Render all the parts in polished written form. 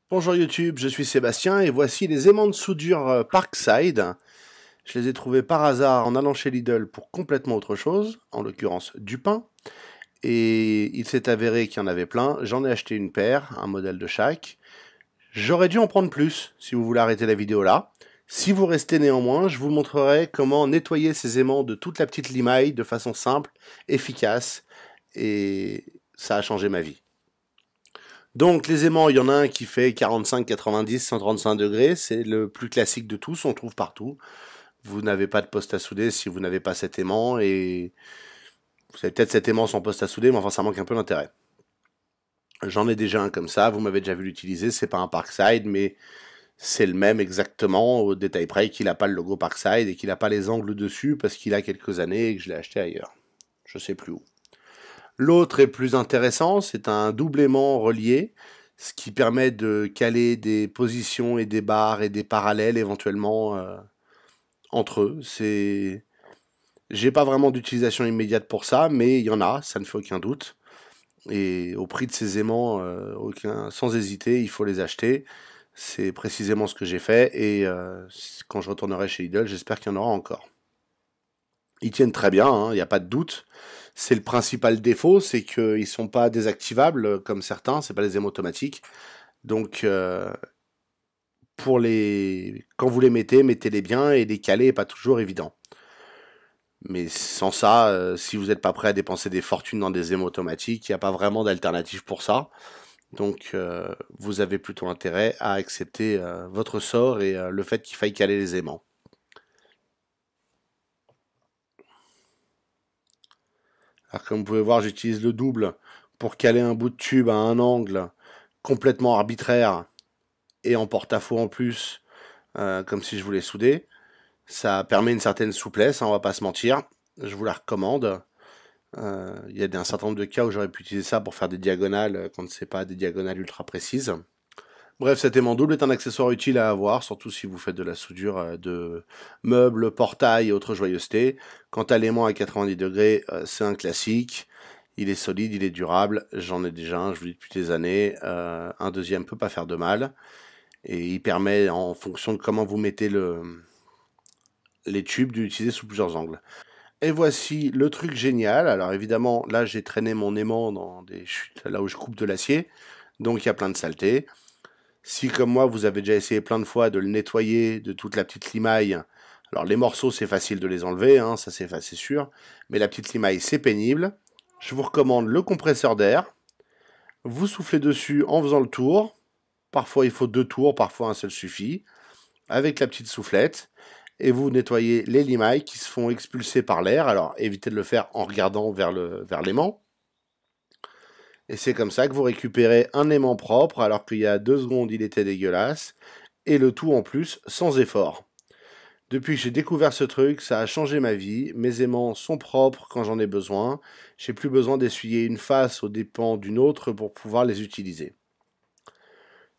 Bonjour YouTube, je suis Sébastien et voici les aimants de soudure Parkside. Je les ai trouvés par hasard en allant chez Lidl pour complètement autre chose, en l'occurrence du pain. Et il s'est avéré qu'il y en avait plein, j'en ai acheté une paire, un modèle de chaque. J'aurais dû en prendre plus, si vous voulez arrêter la vidéo là. Si vous restez néanmoins, je vous montrerai comment nettoyer ces aimants de toute la petite limaille de façon simple, efficace, et ça a changé ma vie. Donc les aimants, il y en a un qui fait 45, 90, 135 degrés, c'est le plus classique de tous, on le trouve partout. Vous n'avez pas de poste à souder si vous n'avez pas cet aimant, et vous avez peut-être cet aimant sans poste à souder, mais enfin ça manque un peu d'intérêt. J'en ai déjà un comme ça, vous m'avez déjà vu l'utiliser, c'est pas un Parkside, mais c'est le même exactement, au détail près, qu'il n'a pas le logo Parkside et qu'il n'a pas les angles dessus parce qu'il a quelques années et que je l'ai acheté ailleurs. Je sais plus où. L'autre est plus intéressant, c'est un double aimant relié, ce qui permet de caler des positions et des barres et des parallèles éventuellement entre eux. J'ai pas vraiment d'utilisation immédiate pour ça, mais il y en a, ça ne fait aucun doute. Et au prix de ces aimants, sans hésiter, il faut les acheter. C'est précisément ce que j'ai fait et quand je retournerai chez Lidl, j'espère qu'il y en aura encore. Ils tiennent très bien, il n'y a pas de doute. C'est le principal défaut, c'est qu'ils ne sont pas désactivables comme certains, c'est pas des aimants automatiques. Donc quand vous les mettez, mettez-les bien et les caler n'est pas toujours évident. Mais sans ça, si vous n'êtes pas prêt à dépenser des fortunes dans des aimants automatiques, il n'y a pas vraiment d'alternative pour ça. Donc vous avez plutôt intérêt à accepter votre sort et le fait qu'il faille caler les aimants. Alors comme vous pouvez voir, j'utilise le double pour caler un bout de tube à un angle complètement arbitraire et en porte-à-faux en plus, comme si je voulais souder. Ça permet une certaine souplesse, on va pas se mentir. Je vous la recommande. Il y a un certain nombre de cas où j'aurais pu utiliser ça pour faire des diagonales quand c'est pas des diagonales ultra précises. Bref, cet aimant double est un accessoire utile à avoir, surtout si vous faites de la soudure de meubles, portails et autres joyeusetés. Quant à l'aimant à 90 degrés, c'est un classique. Il est solide, il est durable. J'en ai déjà un, je vous dis depuis des années. Un deuxième peut pas faire de mal. Et il permet, en fonction de comment vous mettez les tubes, d'utiliser sous plusieurs angles. Et voici le truc génial. Alors évidemment, là j'ai traîné mon aimant dans des chutes, là où je coupe de l'acier. Donc il y a plein de saletés. Si comme moi vous avez déjà essayé plein de fois de le nettoyer de toute la petite limaille, alors les morceaux c'est facile de les enlever, ça c'est sûr, mais la petite limaille c'est pénible. Je vous recommande le compresseur d'air. Vous soufflez dessus en faisant le tour. Parfois il faut 2 tours, parfois un seul suffit. Avec la petite soufflette. Et vous nettoyez les limailles qui se font expulser par l'air. Alors évitez de le faire en regardant vers l'aimant. Et c'est comme ça que vous récupérez un aimant propre alors qu'il y a 2 secondes il était dégueulasse. Et le tout en plus sans effort. Depuis que j'ai découvert ce truc, ça a changé ma vie. Mes aimants sont propres quand j'en ai besoin. J'ai plus besoin d'essuyer une face aux dépens d'une autre pour pouvoir les utiliser.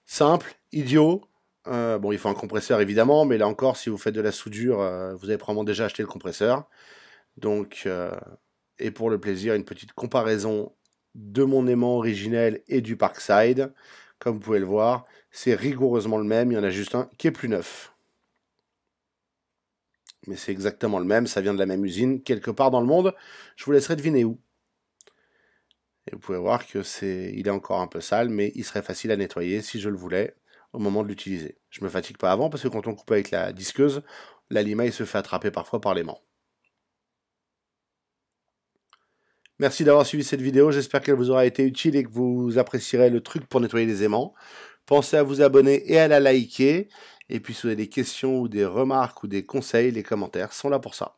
Simple, idiot. Bon, il faut un compresseur évidemment, mais là encore, si vous faites de la soudure, vous avez probablement déjà acheté le compresseur. Donc, et pour le plaisir, une petite comparaison de mon aimant originel et du Parkside. Comme vous pouvez le voir, c'est rigoureusement le même, il y en a juste un qui est plus neuf. Mais c'est exactement le même, ça vient de la même usine, quelque part dans le monde. Je vous laisserai deviner où. Et vous pouvez voir que il est encore un peu sale, mais il serait facile à nettoyer si je le voulais au moment de l'utiliser. Je me fatigue pas avant parce que quand on coupe avec la disqueuse, la limaille se fait attraper parfois par l'aimant. Merci d'avoir suivi cette vidéo, j'espère qu'elle vous aura été utile et que vous apprécierez le truc pour nettoyer les aimants. Pensez à vous abonner et à la liker. Et puis si vous avez des questions ou des remarques ou des conseils, les commentaires sont là pour ça.